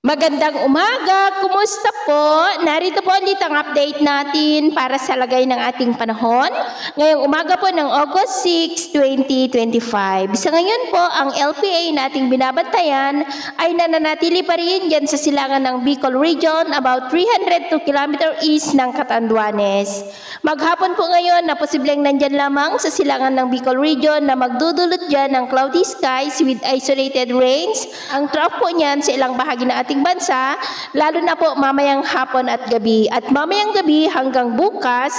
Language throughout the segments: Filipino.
Magandang umaga! Kumusta po? Narito po ulit ang update natin para sa lagay ng ating panahon. Ngayong umaga po ng August 6, 2025. Sa ngayon po, ang LPA nating binabantayan ay nananatili pa rin dyan sa silangan ng Bicol Region about 302 km east ng Catanduanes. Maghapon po ngayon na posibleng nandyan lamang sa silangan ng Bicol Region na magdudulot dyan ng cloudy skies with isolated rains. Ang trough po niyan sa ilang bahagi ng ating bansa, lalo na po mamayang hapon at gabi. At mamayang gabi hanggang bukas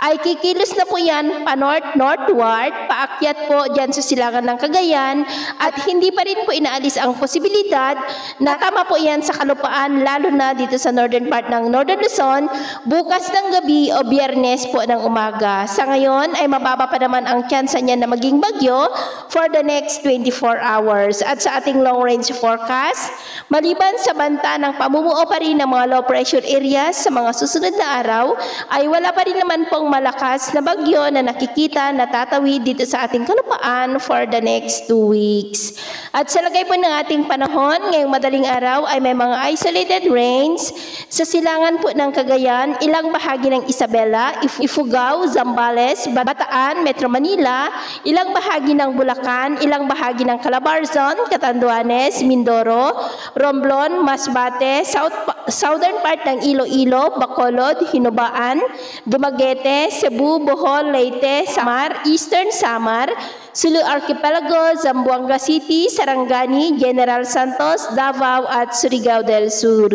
ay kikilos na po yan pa-north-northward, paakyat po dyan sa silangan ng Cagayan at hindi pa rin po inaalis ang posibilidad na tama po yan sa kalupaan, lalo na dito sa northern part ng Northern Luzon, bukas ng gabi o Biyernes po ng umaga. Sa ngayon ay mababa pa naman ang tsansa niya na maging bagyo for the next 24 hours. At sa ating long range forecast, maliban sa banta ng pamumuo pa rin ng mga low pressure areas sa mga susunod na araw, ay wala pa rin naman pong malakas na bagyo na nakikita na tatawid dito sa ating kalupaan for the next 2 weeks. At sa lagay po ng ating panahon, ngayong madaling araw ay may mga isolated rains sa silangan po ng Cagayan, ilang bahagi ng Isabela, Ifugao, Zambales, Bataan, Metro Manila, ilang bahagi ng Bulacan, ilang bahagi ng Calabarzon, Catanduanes, Mindoro, Romblon, Masbate, southern part ng Iloilo, Bacolod, Hinubaan, Dumaguete, Cebu, Bohol, Leyte, Samar, Eastern Samar, Sulu Archipelago, Zamboanga City, Sarangani, General Santos, Davao at Surigao del Sur.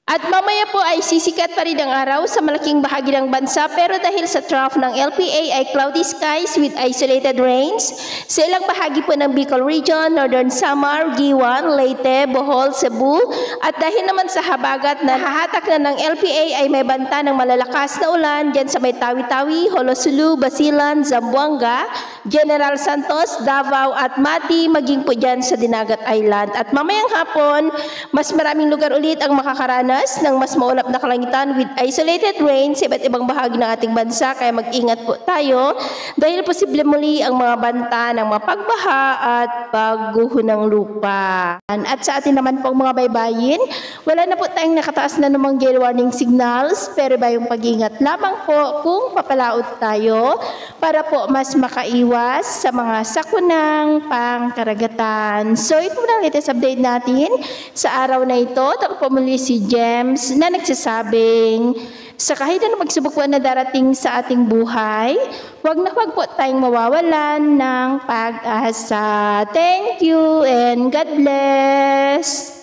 At mamaya po ay sisikat pa rin ang araw sa malaking bahagi ng bansa, pero dahil sa trough ng LPA ay cloudy skies with isolated rains sa ilang bahagi po ng Bicol Region, Northern Samar, Giwan, Leyte, Bohol, Cebu, at dahil naman sa habagat na hahatak na ng LPA ay may banta ng malalakas na ulan dyan sa may Tawi-Tawi, Holosulu, Basilan, Zamboanga, General Santos, Davao at Mati, maging po dyan sa Dinagat Island. At mamayang hapon, mas maraming lugar ulit ang makakaranas ng mas maulap na kalangitan with isolated rain sa iba't ibang bahagi ng ating bansa. Kaya mag-ingat po tayo dahil posible muli ang mga banta ng mapagbaha at pagguho ng lupa. At sa atin naman pong mga baybayin, wala na po tayong nakataas na namang gale warning signals, pero bayong pag-ingat lamang po kung papalaot tayo para po mas makaiwas sa mga sakunang pangkaragatan. So ito na ang latest update natin sa araw na ito. Ako po muli si James na nagsasabing sa kahit na pagsubok po na darating sa ating buhay, wag po tayong mawawalan ng pag-asa. Thank you and God bless!